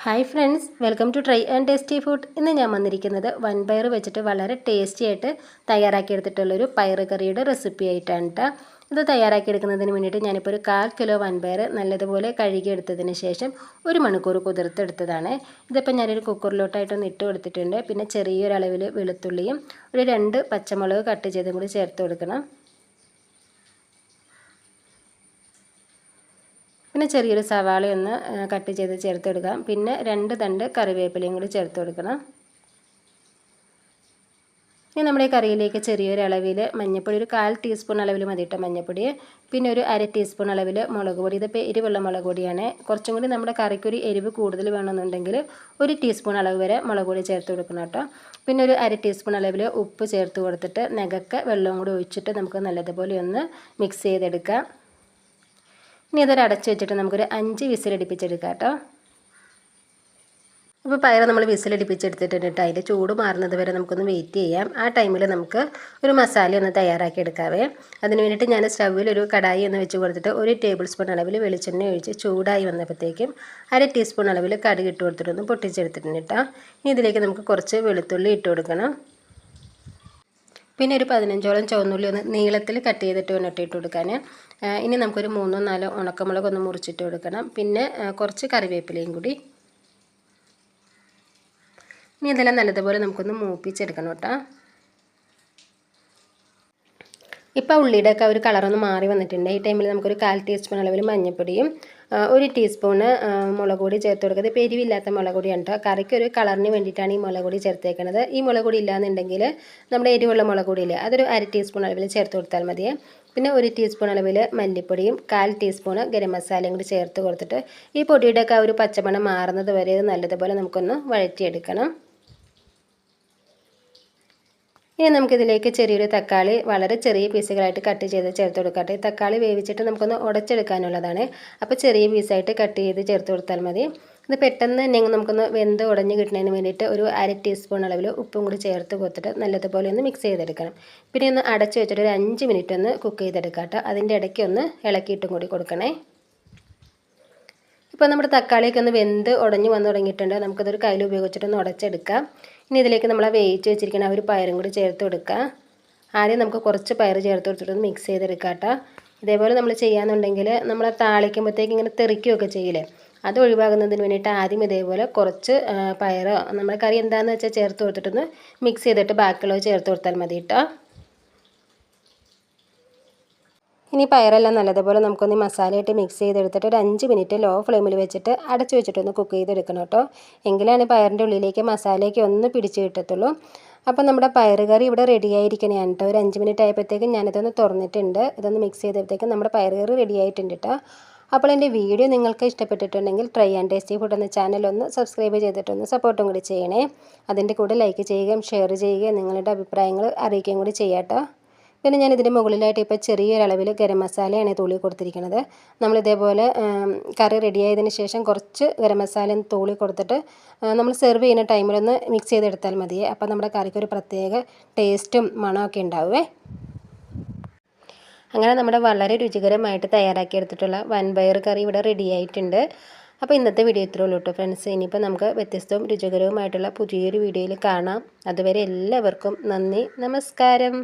Hi friends, welcome to try and tasty food. ഇന്ന് ഞാൻ വന്നിരിക്കുന്നത് വൻപയർ വെച്ചിട്ട് വളരെ ടേസ്റ്റി ആയിട്ട് തയ്യാറാക്കിയെടുത്തിട്ടുള്ളൊരു പയർ കറിയുടെ റെസിപ്പി ആയിട്ടാണ് കേട്ടോ. ഇത് തയ്യാറാക്കിയെടുക്കുന്നതിന് വേണ്ടിയിട്ട് ഞാനിപ്പോൾ ഒരു 1/4 കിലോ വൻപയർ നല്ലതുപോലെ കഴുകിയെടുത്തതിന് ശേഷം 1 മണിക്കൂർ കുതിർത്തെടുത്തതാണ്. ഇതിപ്പോൾ ഞാനൊരു കുക്കറിലോട്ടായിട്ടൊന്ന് ഇട്ട് കൊടുത്തിട്ടുണ്ട്. പിന്നെ ചെറിയൊരളവിൽ വെളുത്തുള്ളിയും ഒരു 2 പച്ചമുളക് കട്ട് ചെയ്തും കൂടി ചേർത്ത് കൊടുക്കണം. പിന്നെ ചെറിയൊരു സവാളയൊന്ന് കട്ട് ചെയ്ത് ചേർത്ത് കൊടുക്കാം. പിന്നെ 2 തണ്ട് കറിവേപ്പിലയും കൂടി ചേർത്ത് കൊടുക്കണം. ഇനി നമ്മുടെ ഈ കറിയിലേക്ക് ചെറിയൊരു അളവിൽ മഞ്ഞൾപ്പൊടി, ഒരു 1/4 ടീസ്പൂൺ അളവിൽ മതിയിട്ട് മഞ്ഞൾപ്പൊടി, പിന്നെ ഒരു 1/2 ടീസ്പൂൺ അളവിൽ മുളക് പൊടി. ഇതിപ്പോൾ എരിവുള്ള മുളക് പൊടിയാണ്. കുറച്ചും കൂടി നമ്മുടെ കറിക്കൊരു എരിവ് കൂടുതൽ വേണമെന്നുണ്ടെങ്കിൽ 1 ടീസ്പൂൺ അളവ് വരെ മുളക് പൊടി ചേർത്ത് കൊടുക്കണം കേട്ടോ. പിന്നെ ഒരു 1/2 ടീസ്പൂൺ അളവിൽ ഉപ്പ് ചേർത്ത് കൊടുത്തിട്ട് നികക്കെ വെള്ളവും കൂടി ഒഴിച്ചിട്ട് നമുക്ക് നല്ലതുപോലെ ഒന്ന് മിക്സ് ചെയ്തെടുക്കാം. ഇനി അതൊരു അടച്ച് വെച്ചിട്ട് നമുക്കൊരു 5 വിസിലടിപ്പിച്ചെടുക്കാം കേട്ടോ. അപ്പോൾ പയർ നമ്മൾ വിസിലടിപ്പിച്ചെടുത്തിട്ടുണ്ട് കേട്ടോ. അതിൻ്റെ ചൂട് മാറുന്നത് വരെ നമുക്കൊന്ന് വെയിറ്റ് ചെയ്യാം. ആ ടൈമിൽ നമുക്ക് ഒരു മസാല ഒന്ന് തയ്യാറാക്കി എടുക്കാവേ. അതിന് വേണ്ടിയിട്ട് ഞാൻ സ്റ്റൗവിൽ ഒരു കടായി ഒന്ന് വെച്ച് കൊടുത്തിട്ട് 1 ടേബിൾ സ്പൂൺ അളവിൽ വെളിച്ചെണ്ണ ഒഴിച്ച് ചൂടായി വന്നപ്പോഴത്തേക്കും 1/2 ടീസ്പൂൺ അളവിൽ കടുക് ഇട്ട് കൊടുത്തിട്ടൊന്ന് പൊട്ടിച്ചെടുത്തിട്ടുണ്ട് കേട്ടോ. ഇനി ഇതിലേക്ക് നമുക്ക് കുറച്ച് വെളുത്തുള്ളി ഇട്ട് കൊടുക്കണം. പിന്നെ ഒരു 15ഓളം ചുവന്നുള്ളി ഒന്ന് നീളത്തിൽ കട്ട് ചെയ്തിട്ട് വേണം ഇട്ട് കൊടുക്കാൻ. ഇനി നമുക്കൊരു 3-4 ഉണക്കമുളക് ഒന്ന് മുറിച്ചിട്ട് കൊടുക്കണം. പിന്നെ കുറച്ച് കറിവേപ്പിലയും കൂടി. ഇനി ഇതെല്ലാം നല്ലതുപോലെ നമുക്കൊന്ന് മൂപ്പിച്ചെടുക്കണം കേട്ടോ. ഇപ്പോൾ ഉള്ളിയുടെ ഒക്കെ ഒരു കളറൊന്ന് മാറി വന്നിട്ടുണ്ട്. ഈ ടൈമിൽ നമുക്കൊരു 1/4 ടീസ്പൂൺ അളവിൽ മഞ്ഞൾപ്പൊടിയും 1 ടീസ്പൂണ് മുളക് പൊടി ചേർത്ത് കൊടുക്കുന്നത്. ഇപ്പോൾ എരിവില്ലാത്ത മുളക് പൊടിയാണ് കേട്ടോ. കറിക്ക് ഒരു കളറിന് വേണ്ടിയിട്ടാണ് ഈ മുളക് പൊടി ചേർത്തേക്കുന്നത്. ഈ മുളക് പൊടി ഇല്ലാന്നുണ്ടെങ്കിൽ നമ്മുടെ എരിവുള്ള മുളക് പൊടിയില്ലേ, അതൊരു 1/2 ടീസ്പൂൺ അളവിൽ ചേർത്ത് കൊടുത്താൽ മതിയേ. പിന്നെ 1 ടീസ്പൂൺ അളവിൽ മല്ലിപ്പൊടിയും 1/4 ടീസ്പൂണ് ഗരം മസാലയും കൂടി ചേർത്ത് കൊടുത്തിട്ട് ഈ പൊടിയുടെ ഒക്കെ ഒരു പച്ചമണം മാറുന്നത് വരെ നല്ലതുപോലെ നമുക്കൊന്ന് വഴറ്റിയെടുക്കണം. ഇനി നമുക്കിതിലേക്ക് ചെറിയൊരു തക്കാളി വളരെ ചെറിയ പീസുകളായിട്ട് കട്ട് ചെയ്ത് ചേർത്ത് കൊടുക്കട്ടെ. ഈ തക്കാളി വേവിച്ചിട്ട് നമുക്കൊന്ന് ഉടച്ചെടുക്കാനുള്ളതാണ്. അപ്പോൾ ചെറിയ പീസായിട്ട് കട്ട് ചെയ്ത് ചേർത്ത് കൊടുത്താൽ മതി. ഇത് പെട്ടെന്ന് തന്നെ നമുക്കൊന്ന് വെന്ത് ഉടഞ്ഞ് കിട്ടുന്നതിന് വേണ്ടിയിട്ട് ഒരു 1/2 ടീസ്പൂൺ അളവിൽ ഉപ്പും കൂടി ചേർത്ത് കൊടുത്തിട്ട് നല്ലതുപോലെ ഒന്ന് മിക്സ് ചെയ്തെടുക്കണം. പിന്നെ ഒന്ന് അടച്ച് വെച്ചിട്ട് ഒരു 5 മിനിറ്റ് ഒന്ന് കുക്ക് ചെയ്തെടുക്കാം കേട്ടോ. അതിൻ്റെ ഇടയ്ക്ക് ഒന്ന് ഇളക്കിയിട്ടും കൂടി കൊടുക്കണേ. ഇപ്പോൾ നമ്മുടെ തക്കാളിയൊക്കെ ഒന്ന് വെന്ത് ഉടഞ്ഞ് വന്ന് തുടങ്ങിയിട്ടുണ്ട്. നമുക്കതൊരു കയ്യിൽ ഉപയോഗിച്ചിട്ടൊന്ന് ഉടച്ചെടുക്കാം. ഇനി ഇതിലേക്ക് നമ്മൾ വേവിച്ച് വെച്ചിരിക്കുന്ന ഒരു പയറും കൂടി ചേർത്ത് കൊടുക്കുക. ആദ്യം നമുക്ക് കുറച്ച് പയർ ചേർത്ത് കൊടുത്തിട്ടൊന്ന് മിക്സ് ചെയ്തെടുക്കാം കേട്ടോ. ഇതേപോലെ നമ്മൾ ചെയ്യാന്നുണ്ടെങ്കിൽ നമ്മൾ താളിക്കുമ്പോഴത്തേക്ക് ഇങ്ങനെ തെറിക്കുകയൊക്കെ ചെയ്യില്ലേ, അത് ഒഴിവാകുന്നതിന് വേണ്ടിയിട്ട് ആദ്യം ഇതേപോലെ കുറച്ച് പയർ നമ്മുടെ കറി എന്താണെന്ന് വെച്ചാൽ ചേർത്ത് കൊടുത്തിട്ടൊന്ന് മിക്സ് ചെയ്തിട്ട് ബാക്കിയുള്ളത് ചേർത്ത് കൊടുത്താൽ മതി കേട്ടോ. ഇനി പയറെല്ലാം നല്ലതുപോലെ നമുക്കൊന്ന് മസാലയായിട്ട് മിക്സ് ചെയ്തെടുത്തിട്ട് ഒരു 5 മിനിറ്റ് ലോ ഫ്ലെയിമിൽ വെച്ചിട്ട് അടച്ച് വെച്ചിട്ടൊന്ന് കുക്ക് ചെയ്തെടുക്കണം കേട്ടോ. എങ്കിലാണ് പയറിൻ്റെ ഉള്ളിലേക്ക് മസാലയൊക്കെ ഒന്ന് പിടിച്ച് കിട്ടത്തുള്ളൂ. അപ്പോൾ നമ്മുടെ പയർ കറി ഇവിടെ റെഡി ആയിരിക്കണേയാണ് കേട്ടോ. ഒരു 5 മിനിറ്റ് ആയപ്പോഴത്തേക്കും ഞാനിതൊന്ന് തുറന്നിട്ടുണ്ട്. ഇതൊന്ന് മിക്സ് ചെയ്തപ്പോഴത്തേക്കും നമ്മുടെ പയർ കറി റെഡി ആയിട്ടുണ്ട് കേട്ടോ. അപ്പോൾ എൻ്റെ വീഡിയോ നിങ്ങൾക്ക് ഇഷ്ടപ്പെട്ടിട്ടുണ്ടെങ്കിൽ ട്രൈ ആൻഡ് ടേസ്റ്റി ഫുഡ് എന്ന ചാനൽ ഒന്ന് സബ്സ്ക്രൈബ് ചെയ്തിട്ടൊന്ന് സപ്പോർട്ടും കൂടി ചെയ്യണേ. അതിൻ്റെ കൂടെ ലൈക്ക് ചെയ്യുകയും ഷെയർ ചെയ്യുകയും നിങ്ങളുടെ അഭിപ്രായങ്ങൾ അറിയിക്കുകയും കൂടി ചെയ്യാം കേട്ടോ. പിന്നെ ഞാൻ ഇതിൻ്റെ മുകളിലായിട്ട് ഇപ്പോൾ ചെറിയൊരളവിൽ ഗരം മസാലയാണ് തൂളി കൊടുത്തിരിക്കുന്നത്. നമ്മളിതേപോലെ കറി റെഡിയായതിന് ശേഷം കുറച്ച് ഗരം മസാല തൂളി കൊടുത്തിട്ട് നമ്മൾ സെർവ് ചെയ്യുന്ന ടൈമിലൊന്ന് മിക്സ് ചെയ്തെടുത്താൽ മതിയേ. അപ്പോൾ നമ്മുടെ കറിക്ക് ഒരു പ്രത്യേക ടേസ്റ്റും മണമൊക്കെ ഉണ്ടാവുമേ. അങ്ങനെ നമ്മുടെ വളരെ രുചികരമായിട്ട് തയ്യാറാക്കിയെടുത്തിട്ടുള്ള വൻപയർ കറി ഇവിടെ റെഡി ആയിട്ടുണ്ട്. അപ്പോൾ ഇന്നത്തെ വീഡിയോ ഇത്രയേ ഉള്ളൂ കേട്ടോ ഫ്രണ്ട്സ്. ഇനിയിപ്പോൾ നമുക്ക് വ്യത്യസ്തവും രുചികരവുമായിട്ടുള്ള പുതിയൊരു വീഡിയോയിൽ കാണാം. അതുവരെ എല്ലാവർക്കും നന്ദി, നമസ്കാരം.